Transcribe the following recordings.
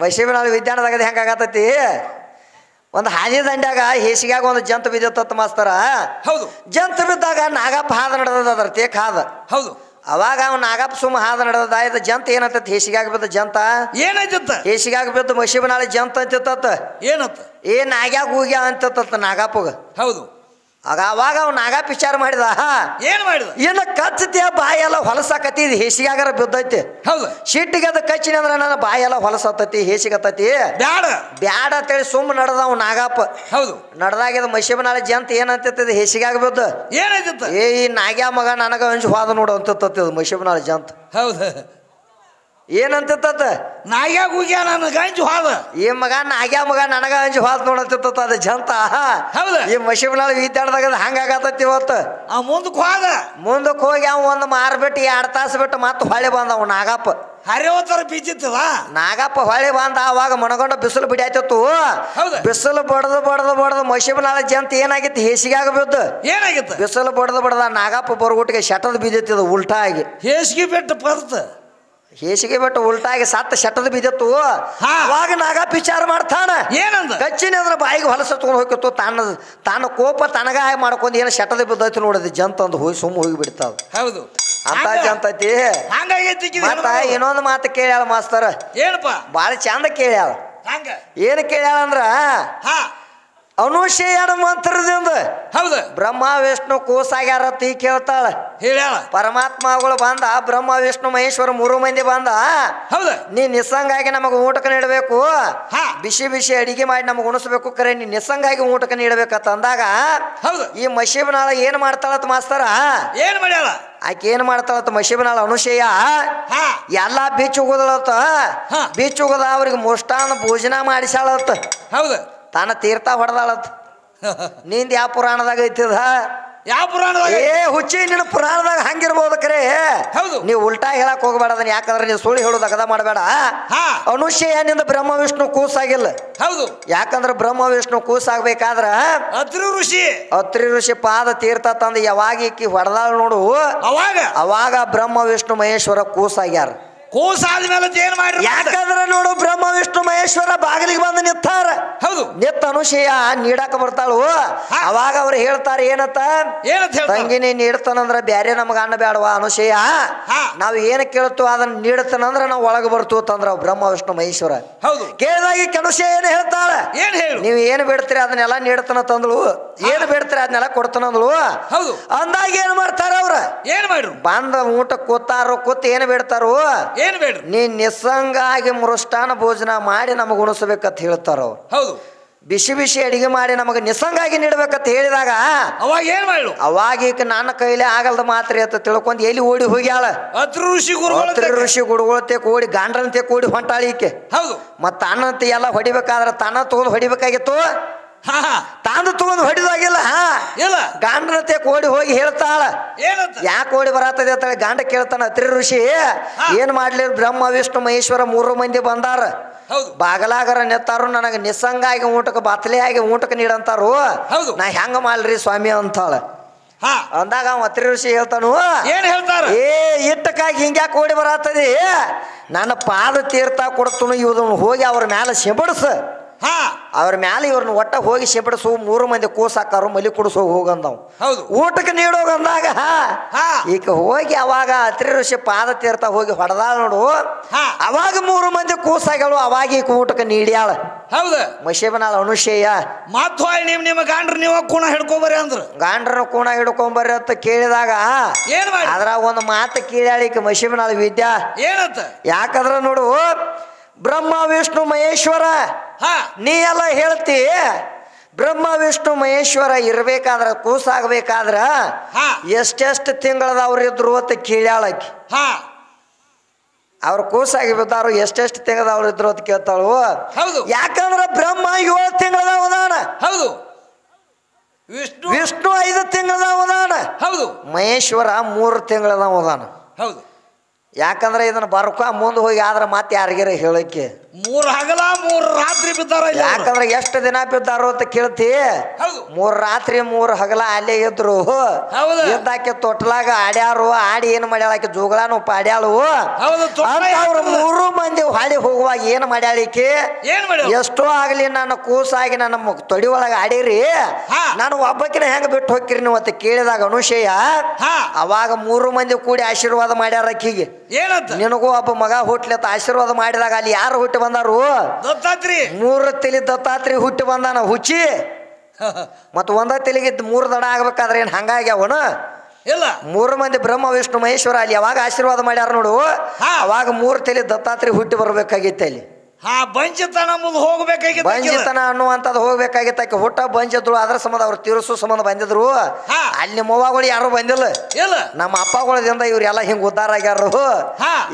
ಮೈಸೂರಿನಾಳು ವಿದ್ಯಾನದಾಗ ಹೆಂಗಾಗತೈತಿ ಒಂದು ಹಾದಿ ದಂಡ್ಯಾಗ ಹೇಸಿಗ್ಯಾಗ ಒಂದು ಜಂತು ಬಿದ್ದತ್ತ ಮಾಸ್ತರ. ಹೌದು. ಜಂತು ಬಿದ್ದಾಗ ನಾಗಪ್ಪ ಹಾದ ನಡೆದದ ಅದ್ರ ತೇಕ್ ಹಾದ. ಹೌದು. ಅವಾಗ ಅವ್ನು ನಾಗಪ್ಪ ಸುಮ್ಮ ಹಾದ ನಡೆದ ಇದು ಜಂತ ಏನಂತತ್ ಹೇಸಿಗ್ಯಾಗ ಬಿದ್ದ ಜಂತ ಏನಾಯ್ತತ್ತ ಹೇಸಿಗ್ಯಾಗ ಬಿದ್ದು ಮೈಸೂರಿನಾಳು ಜಂತ ಅಂತಿತ್ತ ಏನತ್ತ ನಾಗ್ಯಾಗ ಹೋಗ್ಯ ಅಂತತ್ತ ನಾಗಪ್ಪಗ. ಹೌದು. ಅವಾಗ ಅವ್ ನಾಗಪ್ಪ ವಿಚಾರ ಮಾಡಿದ ಏನ್ ಮಾಡಿದ ಇನ್ನು ಕಚ್ಚತಿಯ ಬಾಯಿ ಎಲ್ಲ ಹೊಲಸಾಕತಿ ಇದು ಹೇಸಿಗಾಗರ ಬಿದ್ದೈತಿ. ಹೌದು. ಶಿಟ್ಟಿಗೆ ಅದು ಕಚ್ಚಿನ ಅಂದ್ರೆ ನನ್ನ ಬಾಯಿ ಎಲ್ಲ ಹೊಲಸತ್ತತಿ ಹೇಸಿಗತ್ತತಿ ಬ್ಯಾಡ ಬ್ಯಾಡ ಅಂತೇಳಿ ಸುಮ್ಮ ನಡೆದ ಅವ್ ನಾಗಪ್ಪ. ಹೌದು. ನಡೆದಾಗಿದ ಮೈಸೂರಿನಾಳ ಜಂತ ಏನಂತಿತ್ತದ ಹೇಸಿಗಾಗ ಬಿದ್ದ ಏನಾಯ್ತತ್ತ ಈ ನಾಗ್ಯಾ ಮಗ ನನಗ ಅಂಜು ಹೋದ ನೋಡು ಅಂತತ್ತದ ಮೈಸೂರಿನಾಳ ಜಂತ. ಹೌದು. ಏನಂತಿತ್ತ ನಾಗ್ಯಾಗ ಹೋಗ್ಯ ನನ್ನ ಗಂಜು ಹೋದ ಈ ಮಗ ನಾಗ್ಯಾ ಮಗ ನನಗ ಅಂಜು ಹೋದ ನೋಡಂತಿತ್ತ ಅದ ಜಂತ. ಹೌದು. ಈ ಮೈಸೂರಿನಾಳ ವಿದ್ಯಾರ್ಥದಾಗ ಹಂಗಾಗತ್ತತಿ ಇವತ್ತು. ಮುಂದಕ್ಕೆ ಹೋದ ಮುಂದಕ್ಕೆ ಹೋಗಿ ಅವ ಒಂದು ಮಾರ್ಬಿಟ್ಟು 2 ತಾಸು ಬಿಟ್ಟು ಮತ್ತೆ ಹೊಳೆ ಬಂದ ಅವ ನಾಗಪ್ಪ. ಹರಿವತ್ತರ ಬೀಚಿತ್ತದ ನಾಗಪ್ಪ ಹೊಳೆ ಬಂದ. ಅವಾಗ ಮನಗೊಂಡ ಬಿಸಿಲು ಬಿಡಾಯ್ತಿತ್ತು. ಬಿಸಿಲು ಬಡದು ಮೈಸೂರಿನಾಳ ಜಂತ ಏನಾಗಿತ್ತು ಹೇಸಿಗಾಗ ಬಿದ್ದು ಏನಾಗಿತ್ತು ಬಿಸಿಲು ಬಡದ ನಾಗಪ್ಪ ಬರಗುಟ್ಟಿಗೆ ಶಟದ ಬಿದ್ದಿತ್ತದ ಉಲ್ಟಾ ಆಗಿ. ಹೇಸಿಗೆ ಬೆಟ್ಟ ಪರ್ತ ಹೇಸಿಗೆ ಬಿಟ್ಟು ಉಲ್ಟಾಗಿ ಸತ್ತ ಶಟದ ಬಿದ್ದಿತ್ತು. ಅವಾಗ ನಾಗಪ್ಪ ವಿಚಾರ ಮಾಡ್ತಾನ ಏನಂದ ಕಚ್ಚಿನ ಅಂದ್ರೆ ಬಾಯಿಗೆ ಹೊಲಸ ತಗೊಂಡು ಹೋಗಿತ್ತು. ತಾನ ಕೋಪ ತನಗ ಮಾಡ್ಕೊಂಡು ಏನೋ ಶಟದ ಬಿದ್ದೈತಿ ನೋಡಿದ ಜಂತ ಅಂದು ಹೋಗಿ ಸುಮ್ಮ ಹೋಗಿ ಬಿಡ್ತಾವ. ಹೌದು. ಅಂತ ಜಂತೈತಿ. ಮತ್ತ ಇನ್ನೊಂದು ಮಾತು ಕೇಳ್ಯಾಳ ಮಾಸ್ತರ ಏನಪ್ಪ ಬಾಳ ಚಂದ ಕೇಳ್ಯಾಳ. ಏನು ಕೇಳ್ಯಾಳ ಅಂದ್ರ ಅನುಶೇಯನ ಮಂತ್ರದಿಂದ ಹೌದು ಬ್ರಹ್ಮ ವಿಷ್ಣು ಕೂಸಾಗ್ಯಾರ ತೀ ಕೇಳ್ತಾಳ. ಹೇಳ್ಯಾಳ ಪರಮಾತ್ಮಗಳು ಬಂದ ಬ್ರಹ್ಮ ವಿಷ್ಣು ಮಹೇಶ್ವರ 3 ಮಂದಿ ಬಂದ. ಹೌದು. ನೀ ನಿಸ್ಸಂಗಾಗಿ ನಮಗೆ ಊಟಕ್ಕೆ ನೀಡಬೇಕು. ಬಿಸಿ ಬಿಸಿ ಅಡಿಗೆ ಮಾಡಿ ನಮಗೆ ಉಣಿಸ್ಬೇಕು. ಕರೆ ನೀ ನಿಸ್ಸಂಗಾಗಿ ಊಟಕ್ಕೆ ನೀಡಬೇಕಂತ ಅಂದಾಗ ಈ ಮಶೀಬನಾಳ ಏನ್ ಮಾಡ್ತಾಳತ್ ಮಾಸ್ತರ ಏನ್ ಮಾಡ್ಯಾಳ ಆಕೆ ಏನ್ ಮಾಡ್ತಾಳತ್ತ ಮಶೀಬನಾಳ ಅನುಶೇಯ ಎಲ್ಲಾ ಬೀಚ್ ಉಗದಳತ್ತ. ಬೀಚ್ ಉಗದ ಅವ್ರಿಗೆ ಮುಷ್ಟಾನ ಭೋಜನ ಮಾಡಿಸಾಳತ್ತ. ಹೌದು. ತಾನ ತೀರ್ಥ ಹೊಡೆದಾಳತ್. ನಿಂದ ಯಾವ ಪುರಾಣದಾಗ ಐತಿದ ಯಾವ ಪುರಾಣದಾಗ ಹುಚ್ಚಿ ನಿನ್ನ ಪುರಾಣದಾಗ ಹಂಗಿರ್ಬೋದು. ಕರೆ ಹೌದು. ನೀವು ಉಲ್ಟಾ ಹೇಳಕ್ ಹೋಗ್ಬೇಡ ಅದನ್ನ. ಯಾಕಂದ್ರೆ ನೀವು ಸುಳ್ಳು ಹೇಳೋದು ಅಗದ ಮಾಡಬೇಡ. ಅನುಶೇಯ ನಿಂದ ಬ್ರಹ್ಮ ವಿಷ್ಣು ಕೂಸಾಗಿಲ್ಲ. ಹೌದು. ಯಾಕಂದ್ರೆ ಬ್ರಹ್ಮ ವಿಷ್ಣು ಕೂಸಾಗ್ಬೇಕಾದ್ರ ಅತ್ರಿ ಋಷಿ ಪಾದ ತೀರ್ಥ ತಂದು ಯಾವಾಗ ಈಕಿ ಹೊಡೆದಾಳ ನೋಡು ಅವಾಗ ಬ್ರಹ್ಮ ವಿಷ್ಣು ಮಹೇಶ್ವರ ಕೂಸಾಗ್ಯಾರ. ಕೂಸಾದ್ಮೇಲೆ ಏನ್ ಮಾಡ್ರಿ ಯಾಕಂದ್ರೆ ನೋಡು ಬ್ರಹ್ಮ ವಿಷ್ಣು ಮಹೇಶ್ವರ ಬಾಗಿಲಿಗೆ ಬಂದು ನಿಂತಾರ. ಹೌದು. ನಿತ್ತ ಅನುಶೇಯ ನೀಡಾಕ ಬರ್ತಾಳು. ಅವಾಗ ಅವ್ರು ಹೇಳ್ತಾರ ಏನತ್ತ ತಂಗಿ ನೀ ನೀಡ್ತಾನಂದ್ರ ಬ್ಯಾರೆ ನಮಗ ಅನ್ನ ಬ್ಯಾಡವಾ ಅನುಶೇಯ. ನಾವ್ ಏನ್ ಕೇಳ್ತು ಅದನ್ನ ನೀಡ್ತಾನಂದ್ರ ನಾವ್ ಒಳಗ ಬರ್ತು ತಂದ್ರ ಬ್ರಹ್ಮ ವಿಷ್ಣು ಮಹೇಶ್ವರ. ಹೌದು. ಕೇಳಿದಾಗ ಅನುಶೇಯ ಏನ್ ಹೇಳ್ತಾಳ ನೀವ್ ಏನ್ ಬೇಡ್ತೀರಿ ಅದನ್ನೆಲ್ಲ ನೀಡ್ತಾನ ತಂದ್ಳು. ಏನ್ ಬೇಡ್ತೀರಿ ಅದನ್ನೆಲ್ಲ ಕೊಡ್ತಾನಂದ್ಳು. ಹೌದು. ಅಂದಾಗ ಏನ್ ಮಾಡ್ತಾರ ಅವ್ರ ಏನ್ ಮಾಡ್ರು ಬಂದ ಊಟ ಕೂತಾರು ಕೂತ್ ಏನ್ ಬೇಡ್ತಾರು ಏನ್ ಬೇಡ್ರಿ ನೀ ನಿಸ್ಸಂಗಾಗಿ ಮೃಷ್ಟಾನ ಭೋಜನ ಮಾಡಿ ನಮಗ ಉಣಿಸ್ಬೇಕಂತ ಹೇಳ್ತಾರ ಅವ್ರು. ಹೌದು. ಬಿಸಿ ಬಿಸಿ ಅಡಿಗೆ ಮಾಡಿ ನಮಗೆ ನಿಸ್ಸಂಗಾಗಿ ನೀಡ್ಬೇಕಂತ ಹೇಳಿದಾಗ ಅವಾಗ ಏನ್ ಮಾಡ್ಲು ಅವಾಗ ಈಗ ನನ್ನ ಕೈಲಿ ಆಗಲ್ದ ಮಾತ್ರಿ ಅಂತ ತಿಳ್ಕೊಂಡ್ ಎಲ್ಲಿ ಓಡಿ ಹೋಗ್ಯಾಳ ಅತ್ರಿ ಋಷಿ ಗುರುಗಳತೆ ಓಡಿ ಗಾಂಡ್ರಂತೆ ಓಡಿ ಹೊಂಟಾಳಿ ಈಕೆ. ಹೌದು. ಮತ್ತ ತನ್ನಂತೆ ಎಲ್ಲ ಹೊಡಿಬೇಕಾದ್ರ ತನ್ನ ತಗೊಂಡ್ ಹೊಡಿಬೇಕಾಗಿತ್ತು. ತಾಂದು ತಗೊಂಡ್ ಹೊಡಿದಾಗಿಲ್ಲ ಗಾಂಡ್ರತೆ ಓಡಿ ಹೋಗಿ ಹೇಳ್ತಾಳ ಯಾಕೆ ಓಡಿ ಬರತ್ತದ ಅಂತ ಗಾಂಡ ಕೇಳ್ತಾನ. ಅತ್ರಿ ಋಷಿ ಏನ್ ಮಾಡ್ಲಿ ಬ್ರಹ್ಮ ವಿಷ್ಣು ಮಹೇಶ್ವರ 3 ಮಂದಿ ಬಂದಾರ. ಬಾಗಲಾಗರ ನೆತ್ತಾರು ನನಗೆ ನಿಸ್ಸಂಗಾಗಿ ಊಟಕ್ಕೆ ಬಾತ್ಲಿಯಾಗಿ ಊಟಕ್ಕೆ ನೀಡಂತಾರು. ನಾ ಹೆಂಗ ಮಾಡ್ರಿ ಸ್ವಾಮಿ ಅಂತಾಳ. ಅಂದಾಗ ಅವ ಅತ್ರಿ ಋಷಿ ಹೇಳ್ತಾನು ಏನ್ ಹೇಳ್ತಾರ ಇಟ್ಟಕ್ಕಾಗಿ ಹಿಂಗ್ಯಾಕೆ ಓಡಿ ಬರತ್ತದಿ ನನ್ನ ಪಾದ ತೀರ್ಥ ಕೊಡ್ತನು ಇವ್ದನ್ನು ಹೋಗಿ ಅವ್ರ ಮ್ಯಾಲ ಸಿಂಬಡಿಸ. ಅವ್ರ ಮ್ಯಾಲ ಇವ್ರನ್ನ ಒಟ್ಟ ಹೋಗಿ ಸಿಂಪಡಿಸು 3 ಮಂದಿ ಕೂಸಾಕಾರು ಮಲಿ ಕುಡಿಸೋ ಹೋಗಂದವ್ ಊಟಕ್ಕೆ ನೀಡೋಗಂದಾಗ ಈಗ ಹೋಗಿ ಅವಾಗ ಅತ್ರಿ ಋಷಿ ಪಾದ ತೀರ್ಥ ಹೋಗಿ ಹೊಡೆದಾಳ ನೋಡು. ಅವಾಗ 3 ಮಂದಿ ಕೂಸಾಗಳು ಅವಾಗ ಈಗ ಊಟಕ್ಕೆ ನೀಡ್ಯಾಳ. ಹೌದು. ಮಶೀಬನಾಳ ಅನುಶೇಯ ಮತ್ ನಿಮ್ಮ ಗಾಂಡ್ರ ನೀವ ಕೂಣ ಹಿಡ್ಕೊಂಬರ್ರಿ ಅಂದ್ರ ಗಾಂಡ್ರನ ಕೂಣ ಹಿಡ್ಕೊಂಬರ್ರಿ ಅಂತ ಕೇಳಿದಾಗ ಏನ್ ಮಾಡಿ ಅದ್ರಾಗ ಒಂದು ಮಾತು ಕೇಳ್ಯಾಳ ಈಗ ಮಶೀಬನಾಳ ವಿದ್ಯಾ ಏನಂತ. ಯಾಕಂದ್ರ ನೋಡು ಬ್ರಹ್ಮ ವಿಷ್ಣು ಮಹೇಶ್ವರ ನೀ ಎಲ್ಲ ಹೇಳ್ತಿ ಬ್ರಹ್ಮ ವಿಷ್ಣು ಮಹೇಶ್ವರ ಇರ್ಬೇಕಾದ್ರ ಕೂಸಾಗಬೇಕಾದ್ರ ಎಷ್ಟೆಷ್ಟು ತಿಂಗಳದವ್ರು ಇದ್ರು ಅಂತ ಕೇಳ್ಯಾಳಕಿ. ಅವ್ರ ಕೂಸಾಗಿ ಬಿದ್ದಾರು ಎಷ್ಟೆಷ್ಟು ತಿಂಗಳದವ್ರು ಇದ್ರು ಅಂತ ಕೇಳ್ತಾಳು. ಯಾಕಂದ್ರ ಬ್ರಹ್ಮ 7 ತಿಂಗಳದ ಉದಾನ. ಹೌದು. ವಿಷ್ಣು 5 ತಿಂಗಳದ ಉದಾನ. ಹೌದು. ಮಹೇಶ್ವರ 3 ತಿಂಗಳದ ಉದಾನ. ಹೌದು. ಯಾಕಂದ್ರೆ ಇದನ್ನ ಬರ್ಕೊ ಮುಂದೆ ಹೋಗಿ ಆದ್ರೆ ಮತ್ತೆ ಯಾರಿಗಾರ ಹೇಳಕ್ಕೆ 3 ಹಗಲ 3 ರಾತ್ರಿ ಬಿದ್ದಾರ ಯಾಕಂದ್ರೆ ಎಷ್ಟು ದಿನ ಬಿದ್ದಾರೋ ಅಂತ ಕೇಳ್ತಿ 3 ರಾತ್ರಿ 3 ಹಗಲ ಅಲ್ಲೇ ಇದ್ರು ಇದ್ದಾಕೆ ತೊಟ್ಲಾಗ ಆಡ್ಯಾರು ಆಡಿ ಏನ್ ಮಾಡ್ಯಾಳಾಕೆ ಜೋಗಳಾನು ಪಾಡ್ಯಾಳು ಅವ್ರು 3 ಮಂದಿ ಹಾಡಿ ಹೋಗುವಾಗ ಏನ್ ಮಾಡ್ಯಾಳಿಕೆ ಎಷ್ಟೋ ಆಗ್ಲಿ ನನ್ನ ಕೂಸಾಗಿ ನನ್ನ ತೊಡಿ ಒಳಗ ಆಡಿರಿ ನಾನು ಒಬ್ಬಕಿನ ಹೆಂಗ ಬಿಟ್ಟು ಹೋಗ್ಕಿರಿ ನೀವು ಅಂತ ಕೇಳಿದಾಗ ಅನುಶಯ ಅವಾಗ 3 ಮಂದಿ ಕೂಡಿ ಆಶೀರ್ವಾದ ಮಾಡ್ಯಾರ ಅಕ್ಕಿಗೆ ನಿನಗೂ ಒಬ್ಬ ಮಗ ಹುಟ್ಲತ್ತ ಆಶೀರ್ವಾದ ಮಾಡಿದಾಗ ಅಲ್ಲಿ ಯಾರು ಹುಟ್ಟಿ ಬಂದಾರು ದತ್ತಾತ್ರಿ 3 ತಲಿ ದತ್ತಾತ್ರಿ ಹುಟ್ಟಿ ಬಂದಾನ ಹುಚ್ಚಿ ಮತ್ತ ಒಂದ ತಲಿಗೆ 3 ದಡ ಆಗ್ಬೇಕಾದ್ರೆ ಏನ್ ಹಂಗಾಗಿ ಅವನು ಇಲ್ಲ 3 ಮಂದಿ ಬ್ರಹ್ಮ ವಿಷ್ಣು ಮಹೇಶ್ವರ ಅಲ್ಲಿ ಯಾವಾಗ ಆಶೀರ್ವಾದ ಮಾಡ್ಯಾರ ನೋಡು ಅವಾಗ 3 ತಲಿ ದತ್ತಾತ್ರಿ ಹುಟ್ಟಿ ಬರ್ಬೇಕಾಗಿತ್ತು ಅಲ್ಲಿ ಬಂಜಿತನ ಮುಂದೆ ಹೋಗ್ಬೇಕಾಗಿತ್ತು ಬಂಜಿತನ ಅನ್ನುವಂಥದ್ದು ಹೋಗ್ಬೇಕಾಗಿತ್ತು ಆಕೆ ಹುಟ್ಟ ಬಂಜಿದ್ರು ಅದ್ರ ಸಂಬಂಧ ಅವ್ರು ತೀರಿಸೋ ಸಂಬಂಧ ಬಂದಿದ್ರು ಅಲ್ಲಿ ನಿಮ್ಮ ಅವ್ವಗಳು ಯಾರು ಬಂದಿಲ್ಲ ನಮ್ಮ ಅಪ್ಪಗಳದಿಂದ ಇವ್ರೆಲ್ಲ ಹಿಂಗ್ ಉದ್ದಾರ ಆಗ್ಯಾರು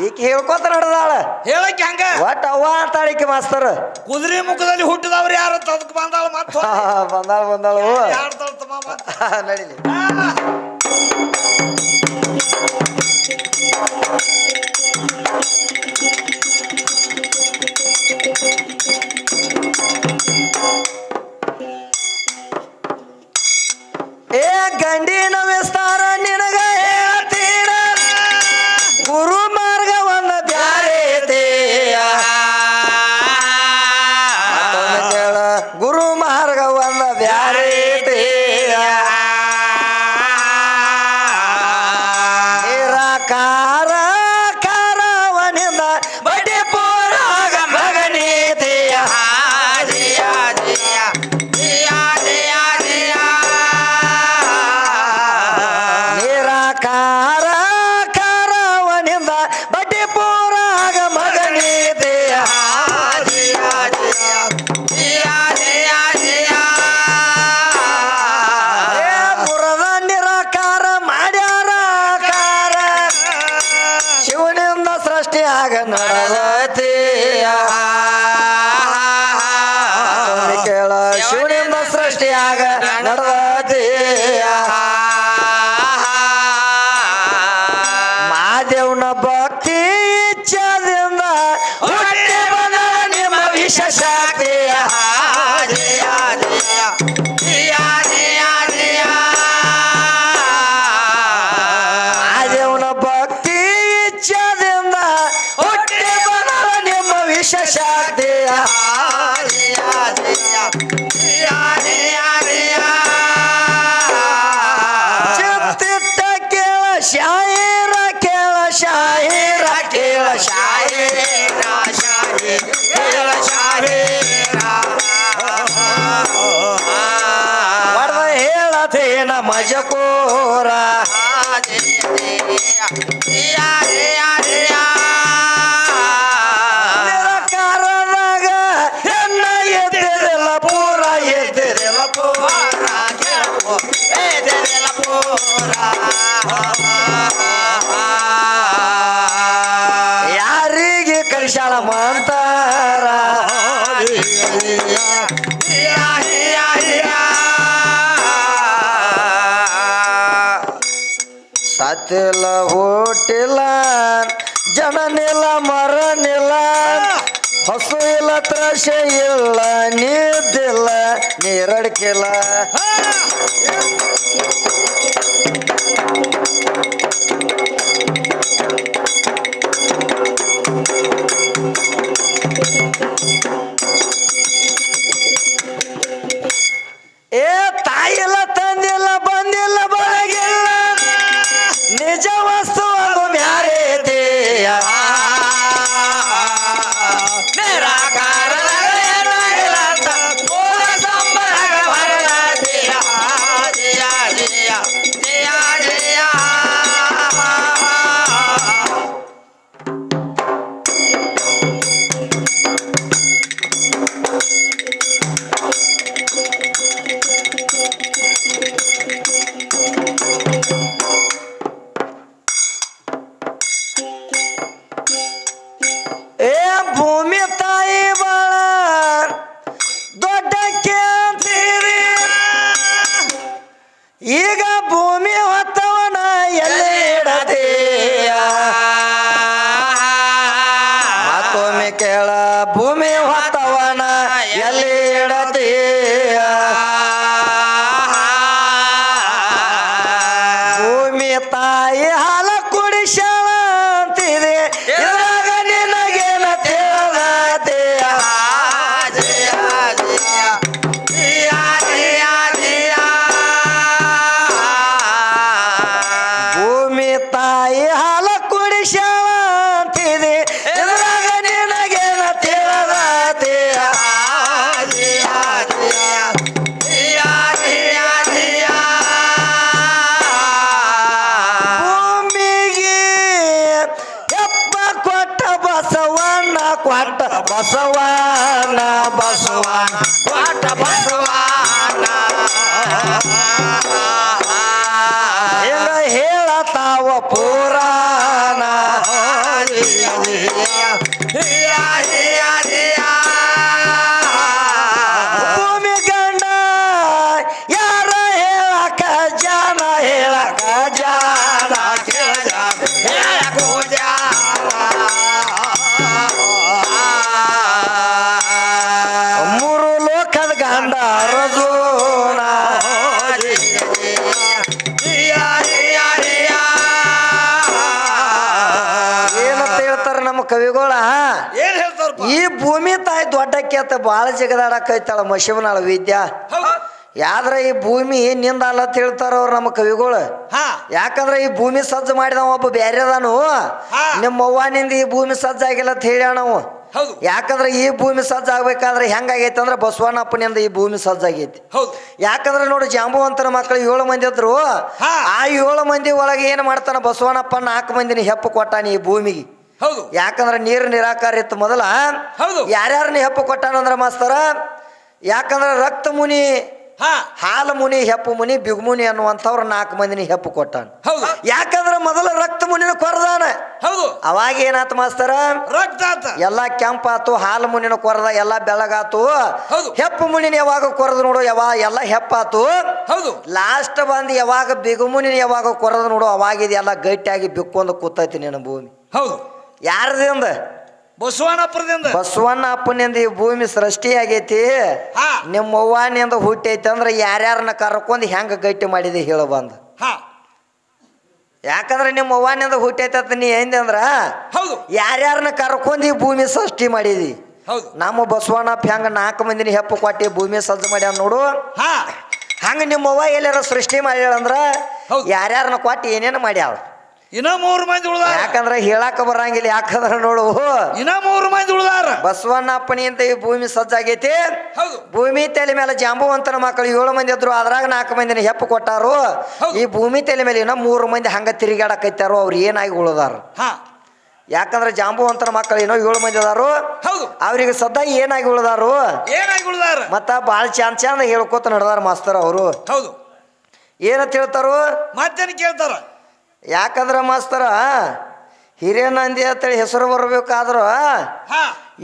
ಈಕೆ ಹೇಳ್ಕೊತ ನಡೆದಾಳ ಹೇಳಕ್ಕೆ ಹಂಗ ಒಟ್ಟ ಅವ್ವ ಅಂತಾಳಿಕೆ ಮಾಸ್ತರ್ ಕುದುರೆ ಮುಖದಲ್ಲಿ ಹುಟ್ಟಿದವ್ರು ಯಾರು ಅದಕ್ಕೆ ಬಂದಾಳ ಬಂದಾಳು ನಡಿಲಿ ಏ ಗಂಡಿನ ವಿಸ್ತಾರ ನಿನಗ ಹೇಳ್ತೀರ ಗುರು ಮಾರ್ಗವನ್ನ ಬ್ಯಾರೇತೆಯ ಗುರು ಮಾರ್ಗವನ್ನ ಬ್ಯಾರೇತೆಯ ನಿರಾಕಾರ ಕಾರವನಿಂದ ಬಡಿ ಪೂರಾಗ ಮಗನೀತೆಯ ನಿರಾಕಾರ ಕಾರವನಿಂದ ಬಡಿ ಪೂರಾಗ ಮಗನೀತೆಯ ಪುರದ ನಿರಾಕಾರ ಮಾಡ್ಯಾರ ಕಾರ ಶಿವನಿಂದ ಸೃಷ್ಟಿಯಾಗ ನಡೆದತೆಯ ಕೇಳ ಶಿವನಿಂದ ಸೃಷ್ಟಿಯಾಗ ನಡೆದತೆಯ ಮಾದೇವನ ಭಕ್ತಿ ಇಚ್ಛದಿಂದ ಹುಟ್ಟಿ ಬಂದ ನಿಮ್ಮ ವಿಶೇಷತೆಯ ಮಾದೇವನ ಭಕ್ತಿ ಇಚ್ಛದಿಂದ ಹುಟ್ಟಿ ಬಂದ ನಿಮ್ಮ ವಿಶೇಷತೆಯ ಚಿತ್ತಿಟ್ಟ ಕೇಳ ಶಾಹಿರ ಕೇಳ ಶಾಹಿರ ಕೇಳ ಶಾಹಿರ ಕೇಳ ಶಾಹಿರ ವರದ ಹೇಳತೇನ ಮಜಕೋರ ನಿರಕಾರದಾಗ ಹೆಣ್ಣ ಎದ್ದಿರಲ್ಲ ಪೂರ ಎದ್ದಿರಲ್ಲ ಪೂರ ಯಾರಿಗೆ ಕಲಿಸಾಳ ಮಂತಾರ ಸತ್ತಿಲ್ಲ ಹುಟ್ಟಿಲ್ಲ ಜನನಿಲ್ಲ ಮರನಿಲ್ಲ ಹಸು ಇಲ್ಲ ತ್ರಾಸ ಇಲ್ಲ ನಿದ್ದಿಲ್ಲ ನೀರಡ್ಕಿಲ್ಲ ಏ ತಾಯಿಲ್ಲ ತಂದಿಲ್ಲ ಬಂದಿಲ್ಲ ಬಳಗಿಲ್ಲ ನಿಜ ವಸ್ತು ಅದು ಬ್ಯಾರೇತೆಯ ಹೊತ್ತವನ ಎಲ್ಲಿ ಇಡತೀಯ ಭೂಮಿ ತಾಯಿ ಹಾಲ ಕುಡಿಸಳ ಅಂತಿದೆ ಇದ್ರಾಗ ನಿನಗೇನ ತಿಳಿದತೆಯ ಭೂಮಿ ತಾಯಿ ಹಾಲ ಕುಡಿಸಳ ಅಂತಿದೆ ಇದ್ರಾಗ ನಿನಗೇನ ತಿಳಿದತೆಯ ಭೂಮಿಗೆ ಹೆಪ್ಪ ಕೊಟ್ಟ ಬಸವಣ್ಣ ಕೊಟ್ಟ ಬಸವಣ್ಣ ಬಸವಣ್ಣ ಕೊಟ್ಟ ಬಸವಣ್ಣ ಹಿಂಗ ಹೇಳತಾವ ಪುರಾಣ ಭೂಮಿ ಗಂಡ ಯಾರ ಹೇಳಕ ಜಾನ ಹೇಳಕ ಜಾನ ಹೇಳಕೋ ಮೂರು ಲೋಕದ ಗಂಡ ರಜೋಣ ಏನಂತ ಹೇಳ್ತಾರ ನಮ್ಮ ಕವಿಗಳ ಏನ್ ಹೇಳ್ತಾರಪ್ಪ ಈ ಭೂಮಿ ತಾಯಿ ದೊಡ್ಡಕ್ಕೆ ಅಂತ ಬಾಳ ಜಗದಾಡಕೈತಾಳ ಮಶಿವನಾಳ ವಿದ್ಯಾ ಯಾದ್ರ ಈ ಭೂಮಿ ನಿಂದ ಅಲ್ಲ ಅಂತ ಹೇಳ್ತಾರ ಅವ್ರು ನಮ್ಮ ಕವಿಗಳು ಯಾಕಂದ್ರೆ ಈ ಭೂಮಿ ಸಜ್ಜು ಮಾಡಿದವ ಒಬ್ಬ ಬ್ಯಾರೆದಾನು ನಿಮ್ಮ ಅವ್ವನಿಂದ ಈ ಭೂಮಿ ಸಜ್ಜಾಗಿಲ್ಲ ಅಂತ ಹೇಳ್ಯಾಣ ನಾವು ಯಾಕಂದ್ರೆ ಈ ಭೂಮಿ ಸಜ್ಜಾಗಬೇಕಾದ್ರೆ ಹೆಂಗಾಗೈತೆ ಅಂದ್ರೆ ಬಸವಣ್ಣಪ್ಪನಿಂದ ಈ ಭೂಮಿ ಸಜ್ಜಾಗೈತಿ ಯಾಕಂದ್ರೆ ನೋಡಿ ಜಾಂಬುವಂತರ ಮಕ್ಕಳು 7 ಮಂದಿ ಇದ್ರು ಆ 7 ಮಂದಿ ಒಳಗೆ ಏನ್ ಮಾಡ್ತಾನ ಬಸವಣ್ಣಪ್ಪ 4 ಮಂದಿನ ಹೆಪ್ಪು ಕೊಟ್ಟಾನ ಈ ಭೂಮಿಗೆ ಯಾಕಂದ್ರೆ ನೀರು ನಿರಾಕಾರ ಇತ್ತು ಮೊದಲ ಯಾರ್ಯಾರನ್ನ ಹೆಪ್ಪು ಕೊಟ್ಟಾನಂದ್ರ ಮಾಸ್ತರ ಯಾಕಂದ್ರೆ ರಕ್ತ ಮುನಿ ಹಾಲು ಮುನಿ ಹೆಪ್ಪು ಮುನಿ ಬಿಗುಮುನಿ ಅನ್ನುವಂಥವ್ರು 4 ಮಂದಿನ ಹೆಪ್ಪು ಕೊಟ್ಟಾನ ಯಾಕಂದ್ರೆ ಮೊದಲ ರಕ್ತ ಮುನಿನ ಕೊರದಾನ ಅವಾಗ ಏನಾತ ಮಾಸ್ತರ ರಕ್ತ ಎಲ್ಲಾ ಕೆಂಪಾತು ಹಾಲು ಮುನಿನ ಕೊರದ ಎಲ್ಲಾ ಬೆಳಗಾತು ಹೆಪ್ಪು ಮುನಿನ ಯಾವಾಗ ಕೊರದು ನೋಡು ಎಲ್ಲ ಹೆಪ್ಪಾತು ಲಾಸ್ಟ್ ಬಂದು ಯಾವಾಗ ಬಿಗುಮುನಿನ ಯಾವಾಗ ಕೊರದು ನೋಡು ಅವಾಗ ಇದೆಲ್ಲ ಗಟ್ಟಿಯಾಗಿ ಬಿಕ್ಕೊಂದು ಕೂತೈತಿ ನಿನ್ನ ಭೂಮಿ ಯಾರದಿಂದ ಬಸವಣ್ಣಪ್ಪನಿಂದ ಈ ಭೂಮಿ ಸೃಷ್ಟಿಯಾಗೈತಿ ನಿಮ್ಮ ಅವ್ವನಿಂದ ಹುಟ್ಟೈತಿ ಅಂದ್ರೆ ಯಾರ್ಯಾರನ್ನ ಕರ್ಕೊಂಡು ಹೆಂಗ ಗಟ್ಟಿ ಮಾಡಿದೆ ಹೇಳ ಬಂದ ಯಾಕಂದ್ರೆ ನಿಮ್ಮ ಅವ್ವನಿಂದ ಹುಟ್ಟೈತಿ ಅಂತ ನೀ ಏನ್ ಅಂದ್ರ ಯಾರ್ಯಾರನ್ನ ಕರ್ಕೊಂಡು ಈ ಭೂಮಿ ಸೃಷ್ಟಿ ಮಾಡಿದಿ ನಮ್ಮ ಬಸವಣ್ಣಪ್ಪ ಹೆಂಗ 4 ಮಂದಿನ ಹೆಪ್ಪು ಕೊಟ್ಟಿ ಭೂಮಿ ಸಜ್ಜು ಮಾಡ್ಯಾನ ನೋಡು ಹಂಗ ನಿಮ್ಮ ಅವ್ವ ಎಲ್ಲಾರ ಸೃಷ್ಟಿ ಮಾಡ್ಯಾಳಂದ್ರ ಯಾರ್ಯಾರನ್ನ ಕೊಟ್ಟು ಏನೇನು ಮಾಡ್ಯಾಳ ಇನ್ನ 3 ಮಂದಿ ಉಳ್ದಾರ ಯಾಕಂದ್ರೆ ಹೇಳಾಕ ಬರಂಗಿಲ್ಲ ಯಾಕಂದ್ರೆ ನೋಡು ಇನ್ನ 3 ಮಂದಿ ಉಳ್ದಾರ ಬಸವಣ್ಣಪ್ಪನಿಂದ ಈ ಭೂಮಿ ಸಜ್ಜಾಗೈತಿ ಭೂಮಿ ತಲೆ ಮೇಲೆ ಜಾಂಬುವಂತನ ಮಕ್ಕಳು 7 ಮಂದಿ ಇದ್ರು ಅದ್ರಾಗ 4 ಮಂದಿನ ಹೆಪ್ಪು ಕೊಟ್ಟಾರು ಈ ಭೂಮಿ ತಲೆ ಮೇಲೆ ಇನ್ನ 3 ಮಂದಿ ಹಂಗ ತಿರುಗಾಡಕೈತಾರು ಅವ್ರು ಏನಾಗಿ ಉಳಿದಾರ ಯಾಕಂದ್ರೆ ಜಾಂಬುವಂತನ ಮಕ್ಕಳು ಏನೋ 7 ಮಂದಿ ಅದಾರು ಅವ್ರಿಗೆ ಸದಾ ಏನಾಗಿ ಉಳಿದಾರು ಮತ್ತ ಬಾಳ ಚಂದ ಹೇಳ್ಕೊತ ನಡೆದಾರ ಮಾಸ್ತರ್ ಅವರು ಏನಂತ ಹೇಳ್ತಾರು ಮತ್ತೇನು ಕೇಳ್ತಾರ ಯಾಕಂದ್ರ ಮಾಸ್ತರ ಹಿರೇನಂದಿ ಅಂತೇಳಿ ಹೆಸರು ಬರ್ಬೇಕಾದ್ರ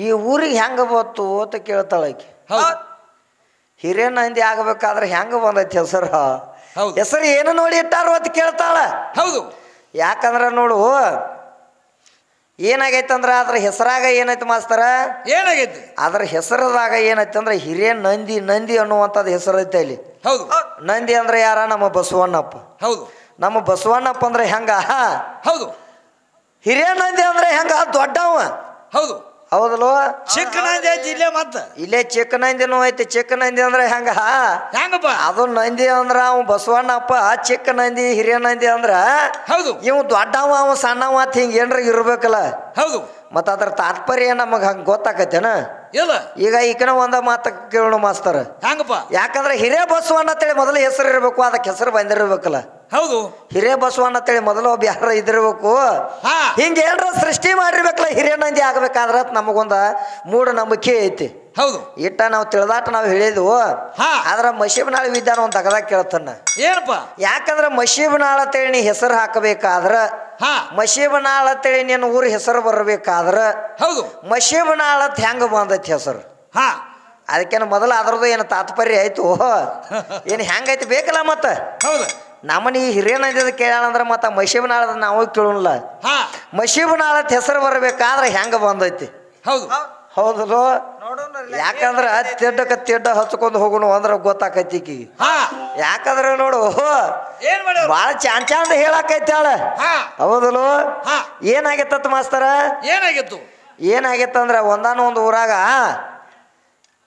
ಈ ಊರಿಗೆ ಹೆಂಗ ಬತ್ತು ಅಂತ ಕೇಳ್ತಾಳಕಿ ಹಿರೇನಂದಿ ಆಗಬೇಕಾದ್ರೆ ಹೆಂಗ ಬಂದೈತಿ ಹೆಸರು ಏನು ನೋಡಿ ಇಟ್ಟಾರು ಅಂತ ಕೇಳ್ತಾಳ ಯಾಕಂದ್ರ ನೋಡು ಏನಾಗೈತಂದ್ರ ಅದ್ರ ಹೆಸರಾಗ ಏನೈತಿ ಮಾಸ್ತರ ಏನಾಗೈತಿ ಅದ್ರ ಹೆಸರದಾಗ ಏನೈತಿ ಅಂದ್ರೆ ನಂದಿ ಅನ್ನುವಂಥದ್ದು ಹೆಸರು ಐತೆ ಅಲ್ಲಿ ನಂದಿ ಅಂದ್ರೆ ಯಾರ ನಮ್ಮ ಬಸವಣ್ಣಪ್ಪ ನಮ್ಮ ಬಸವಣ್ಣಪ್ಪ ಅಂದ್ರೆ ಹೆಂಗ ಹಿರೇನಂದಿ ಅಂದ್ರೆ ಹೆಂಗ ದೊಡ್ಡವ ಹೌದಲ್ವ ಚಿಕ್ಕನಂದಿ ಐತಿ ಇಲ್ಲೇ ಚಿಕ್ಕನಂದಿನೂ ಐತಿ ಚಿಕ್ಕನಂದಿ ಅಂದ್ರೆ ಹೆಂಗಪ್ಪ ಅದು ನಂದಿ ಅಂದ್ರ ಅವ ಬಸವಣ್ಣಪ್ಪ ಚಿಕ್ಕ ನಂದಿ ಹಿರೇನಂದಿ ಅಂದ್ರ ಇವ್ ದೊಡ್ಡವ ಅವ ಸಣ್ಣವ ಅಂತ ಹಿಂಗ ಏನ್ರ ಇರ್ಬೇಕಲ್ಲ ಮತ್ತ ಅದ್ರ ತಾತ್ಪರ್ಯ ನಮಗ ಹಂಗ ಗೊತ್ತಾಕತ್ತೇನ ಈಗ ಈಕನ ಒಂದ ಮಾತ ಕೇಳೋಣ ಮಾಸ್ತರ್ ಯಾಕಂದ್ರೆ ಹಿರೇ ಬಸವಣ್ಣ ಅಂತೇಳಿ ಮೊದಲು ಹೆಸರು ಇರ್ಬೇಕು ಅದಕ್ಕೆ ಹೆಸರು ಬಂದಿರ್ಬೇಕಲ್ಲ ಹಿರೇ ಬಸವಣ್ಣ ಅಂತೇಳಿ ಮೊದಲು ಒಬ್ಬ ಯಾರ ಇದಿರ್ಬೇಕು ಹಿಂಗ ಏನ್ರ ಸೃಷ್ಟಿ ಮಾಡಿರ್ಬೇಕಲ್ಲ ಹಿರೇನಂದಿ ಆಗ್ಬೇಕಾದ್ರ ನಮಗೊಂದ ಮೂಢನಂಬಿಕೆ ಐತಿ ಇಟ್ಟ ನಾವು ತಿಳಿದಾಟ ನಾವು ಹೇಳಿದ್ವು ಆದ್ರ ಮಶೀಬನಾಳ ವಿದ್ಯಾನ ಒಂದ್ ತಗದಾಗ ಕೇಳ್ತಾನ ಏನಪ್ಪ ಯಾಕಂದ್ರ ಮಶೀಬನಾಳ ಅಂತೇಳಿ ನೀ ಹೆಸರು ಹಾಕಬೇಕಾದ್ರ ಮಶೀಬನಾಳ ಅಂತೇಳಿ ನೀನು ಊರ ಹೆಸರು ಬರಬೇಕಾದ್ರ ಮಶೀಬನಾಳ ಅಂತ ಹೆಂಗ ಬಂದೈತಿ ಹೆಸರು ಅದಕ್ಕೇನು ಮೊದಲು ಅದ್ರದ್ದು ಏನು ತಾತ್ಪರ್ಯ ಆಯ್ತು ಏನು ಹೆಂಗೈತಿ ಬೇಕಲ್ಲ ಮತ್ತ ನಮ್ಮನಿ ಹಿರೇನಂದಿದ ಕೇಳಂದ್ರ ಮತ್ತ ಮಶೀಬನಾಳದ ನಾವು ಕೇಳೋಲ್ಲ ಮಶೀಬನಾಳ ಹೆಸರು ಬರಬೇಕಾದ್ರೆ ಹೆಂಗ ಬಂದೈತಿ ಹೌದಲ್ಲೋ ಯಾಕಂದ್ರ ತಿಡ್ಡಕ್ಕ ತಿಡ್ಡ ಹಚ್ಕೊಂಡು ಹೋಗುನು ಅಂದ್ರ ಗೊತ್ತಾಕೈತಿ ಈಕಿಗೆ. ಯಾಕಂದ್ರ ನೋಡು ಏನ್ ಮಾಡ್ಯಾರ ಬಾಳ ಚಂದ ಹೇಳಾಕೈತಾಳ. ಹೌದಲ್ಲೋ ಏನಾಗೈತತ್ ಮಾಸ್ತರ? ಏನಾಗಿತ್ತು ಏನಾಗೈತಂದ್ರ ಒಂದಾನೊಂದು ಊರಾಗ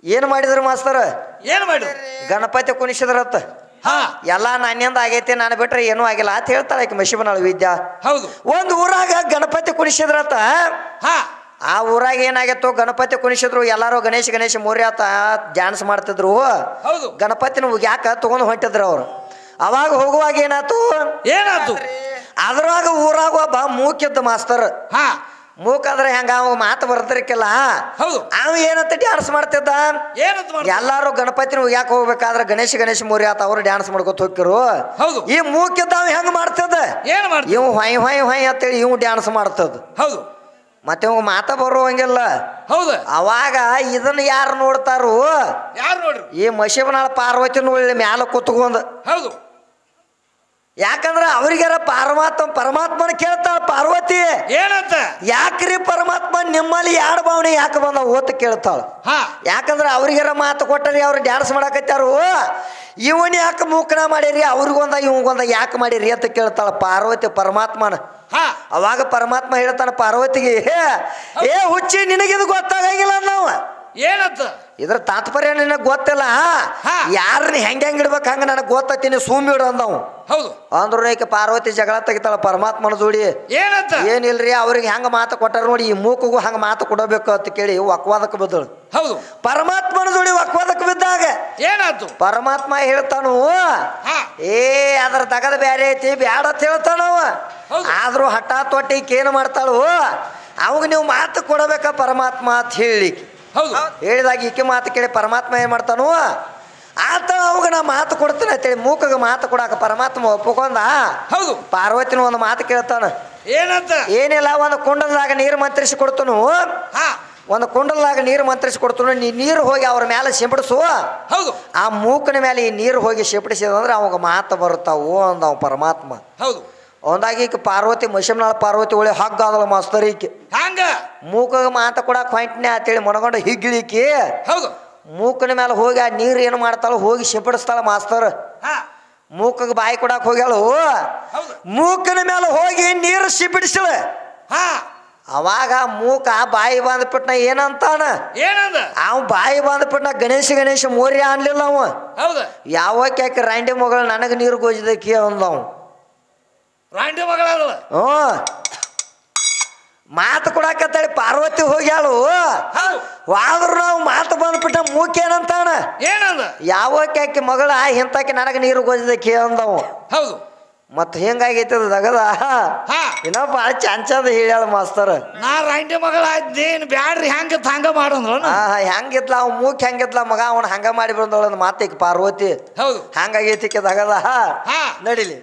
ಏನ್ ಮಾಡಿದ್ರು ಮಾಸ್ತರ? ಏನ್ ಮಾಡಿದ್ರು? ಗಣಪತಿ ಕುಣಿಸಿದ್ರತ್ತ. ಎಲ್ಲಾ ನನ್ನಿಂದ ಆಗೈತಿ, ನಾನು ಬಿಟ್ರೆ ಏನೂ ಆಗಿಲ್ಲ ಅಂತ ಹೇಳ್ತಾಳೆ ಆಕಿ ಮಶಿಬನಾಳ ವಿದ್ಯಾ. ಹೌದು. ಒಂದು ಊರಾಗ ಗಣಪತಿ ಕುಣಿಸಿದ್ರತ್ತ. ಆ ಊರಾಗ ಏನಾಗಿತ್ತು, ಗಣಪತಿ ಕುಣಿಸಿದ್ರು ಎಲ್ಲಾರು ಗಣೇಶ ಮೋರ್ಯ ಆತ ಡ್ಯಾನ್ಸ್ ಮಾಡ್ತಿದ್ರು. ಗಣಪತಿನ ಯಾಕ ತಗೊಂಡ್ ಹೊಂಟಿದ್ರು ಅವ್ರು. ಅವಾಗ ಹೋಗುವಾಗ ಏನಾಯ್ತು ಅದ್ರಾಗ ಊರಾಗ ಒಬ್ಬ ಮೂಕಿದ್ದ ಮಾಸ್ತರ್. ಮೂಕಾದ್ರೆ ಹೆಂಗ ಅವ ಮಾತು ಬರ್ತಿರ್ಕಿಲ್ಲ. ಅವ ಏನಂತ ಡ್ಯಾನ್ಸ್ ಮಾಡ್ತಿದ್ದ, ಎಲ್ಲಾರು ಗಣಪತಿನ ಯಾಕೆ ಹೋಗ್ಬೇಕಾದ್ರೆ ಗಣೇಶ ಮೋರ್ಯ ಆತ ಅವ್ರು ಡ್ಯಾನ್ಸ್ ಮಾಡ್ಕೊತ ಹೋಗಿರು. ಈ ಮೂಕಿದ್ದ ಅವ ಹೆಂಗ್ ಮಾಡ್ತಿದ್ದ, ಇವ್ ಹೊಯ್ ಹೊಯ್ ಹೊಯ್ ಅಂತೇಳಿ ಇವ್ ಡ್ಯಾನ್ಸ್ ಮಾಡ್ತದ. ಮತ್ತೆ ಇವ್ ಮಾತ ಬರುವಂಗಿಲ್ಲ. ಅವಾಗ ಇದನ್ನ ಯಾರು ನೋಡ್ತಾರು? ಈ ಮಶಿಬನಾಳ ಪಾರ್ವತಿ ನೋಡಿ ಮ್ಯಾಲ ಕೂತ್ಕೊಂಡ್. ಯಾಕಂದ್ರ ಅವ್ರಿಗಾರ ಪರಮಾತ್ಮನ ಕೇಳ್ತಾಳ ಪಾರ್ವತಿ, ಏನಂತ? ಯಾಕ್ರಿ ಪರಮಾತ್ಮ ನಿಮ್ಮಲ್ಲಿ ಎರಡು ಭಾವನೆ ಯಾಕೆ ಬಂದ ಓತ್ ಕೇಳ್ತಾಳ. ಯಾಕಂದ್ರ ಅವ್ರಿಗಾರ ಮಾತು ಕೊಟ್ಟರಿ, ಅವ್ರು ಡ್ಯಾನ್ಸ್ ಮಾಡಾಕತ್ಯಾರು. ಇವನ್ ಯಾಕೆ ಮೂಕಣ ಮಾಡಿರಿ, ಅವ್ರಿಗೊಂದ ಇವಂಗೊಂದ ಯಾಕೆ ಮಾಡಿರಿ ಅಂತ ಕೇಳ್ತಾಳ ಪಾರ್ವತಿ ಪರಮಾತ್ಮನ. ಅವಾಗ ಪರಮಾತ್ಮ ಹೇಳ್ತಾನ ಪಾರ್ವತಿಗೆ, ಏ ಹುಚ್ಚಿ ನಿನಗಿದು ಗೊತ್ತಾಗಂಗಿಲ್ಲ ನಾವು. ಏನಂತ? ಇದ್ರ ತಾತ್ಪರ್ಯ ನಿನಗೆ ಗೊತ್ತಿಲ್ಲ. ಯಾರನ್ನ ಹೆಂಗ್ ಇಡ್ಬೇಕು ಹಂಗ ನನಗೆ ಗೊತ್ತೈತಿ, ಸೂಮಿಡು ಅಂದವು. ಅಂದ್ರು ಈಕೆ ಪಾರ್ವತಿ ಜಗಳ ತೆಗಿತಾಳ ಪರಮಾತ್ಮನ ಜೋಡಿ. ಏನಂತ? ಏನಿಲ್ರಿ, ಅವ್ರಿಗೆ ಹೆಂಗ ಮಾತು ಕೊಟ್ಟಾರ ನೋಡಿ, ಈ ಮೂಕಗೂ ಹಂಗ ಮಾತು ಕೊಡಬೇಕು ಅಂತ ಕೇಳಿ ವಕ್ವಾದಕ್ಕೆ ಬಿದ್ದಳು. ಪರಮಾತ್ಮನ ಜೋಡಿ ವಕ್ವಾದಕ್ಕೆ ಬಿದ್ದಾಗ ಏನಾಯ್ತು? ಪರಮಾತ್ಮ ಹೇಳ್ತಾನು, ಅದ್ರ ತಗದ ಬ್ಯಾರೆ ಐತಿ ಬ್ಯಾಡ ಅಂತ ಹೇಳ್ತಾನವ. ಆದ್ರೂ ಹಠ ತೊಟ್ಟಿ ಈಕೇನು ಮಾಡ್ತಾಳು, ಅವಾಗ ನೀವು ಮಾತು ಕೊಡಬೇಕ ಪರಮಾತ್ಮ ಅಂತ ಹೇಳಿ ಹೇಳಿದಾಗ ಈಕೆ ಮಾತು ಕೇಳಿ ಪರಮಾತ್ಮ ಏನ್ ಮಾಡ್ತಾನು, ಆತ ಅವಾಗ ನಾ ಮಾತು ಕೊಡ್ತಾನೆ ಅಂತೇಳಿ ಮೂಕಗ ಮಾತು ಕೊಡಾಕ ಪರಮಾತ್ಮ ಒಪ್ಕೊಂಡ. ಪಾರ್ವತಿನ ಒಂದು ಮಾತು ಕೇಳ್ತಾನ. ಏನಂತ? ಏನಿಲ್ಲ, ಒಂದು ಕುಂಡಲದಾಗ ನೀರು ಮಂತ್ರಿಸಿ ಕೊಡ್ತನು. ಒಂದು ಕುಂಡಲದಾಗ ನೀರು ಮಂತ್ರಿಸಿ ಕೊಡ್ತನು, ನೀ ನೀರು ಹೋಗಿ ಅವ್ರ ಮೇಲೆ ಸಿಂಪಡಿಸು. ಆ ಮೂಕನ ಮೇಲೆ ಈ ನೀರು ಹೋಗಿ ಸಿಂಪಡಿಸಿದಂದ್ರೆ ಅವಾಗ ಮಾತು ಬರ್ತಾವು ಅಂದ ಅವ ಪರಮಾತ್ಮ. ಒಂದಾಗಿ ಪಾರ್ವತಿ ಮಶಿಬನಾಳ ಪಾರ್ವತಿ ಒಳ್ಳೆ ಹಗ್ಗಾದಳ ಮಾಸ್ತರಿಕೆ. ಮೂಕಗ ಮಾತ ಕೊಡಾಕ ಹೊಂಟನೆ ಅಂತೇಳಿ ಮನಗೊಂಡ ಹಿಗ್ಗಿಳಿಕಿ ಮೂಕನ ಮೇಲೆ ಹೋಗಿ ಆ ನೀರು ಏನು ಮಾಡ್ತಾಳ ಹೋಗಿ ಸಿಂಪಡಿಸ್ತಾಳ ಮಾಸ್ತರ್. ಮೂಕಗ ಬಾಯಿ ಕೊಡಾಕ ಹೋಗ್ಯಾಳು, ಮೂಕನ ಮೇಲೆ ಹೋಗಿ ನೀರು ಸಿಂಪಡಿಸಳ. ಅವಾಗ ಮೂಕ ಬಾಯಿ ಬಂದ್ಬಿಟ್ನ ಏನಂತಾನ, ಅವ ಬಾಯಿ ಬಂದ್ಬಿಟ್ನ ಗಣೇಶ ಮೋರ್ಯ ಅನ್ಲಿಲ್ಲ ಅವ. ಯಾವಕ್ಕೆ ಯಾಕೆ ರಾಂಡಿ ಮಗಳು ನನಗೆ ನೀರು ಗೋಜಿದಕ್ಕೆ ಅಂದವ. ರಾಂಡಿ ಮಗಳ ಮಾತು ಕೊಡಾಕತ್ತೇಳಿ ಪಾರ್ವತಿ ಹೋಗ್ಯಾಳು. ಆದ್ರೂ ನಾವು ಮಾತು ಬಂದ್ಬಿಟ್ಟ ಮೂಕೇನಂತಾನ, ಯಾವಕ್ಕೆ ಆಕಿ ಮಗಳ ಇಂತಾಕಿ ನನಗೆ ನೀರು ಗೋಜಿದಕ್ಕೆ ಅಂದವು. ಮತ್ ಹೆಂಗಾಗೈತದ ದಗದ ಇನ್ನೂ ಬಾಳ ಚಂದ ಹೇಳ್ಯಾಳ ಮಾಸ್ತರ್. ನಾ ರಾಂಡಿ ಮಗಳ ಆಯ್ತೇನ್ ಬ್ಯಾಡ್ರಿ ಹೆಂಗ ಹಂಗ ಮಾಡಂದ್ರ ಹೆಂಗಿದ್ಲ ಅವ್ ಮೂಕ್ ಹೆಂಗಿದ್ಲ ಮಗ ಅವನ ಹಂಗ ಮಾಡಿ ಬಂದವಳ ಮಾತಿಗೆ ಪಾರ್ವತಿ. ಹಂಗಾಗೈತಿಕೆ ದಗದ ನಡಿಲಿ.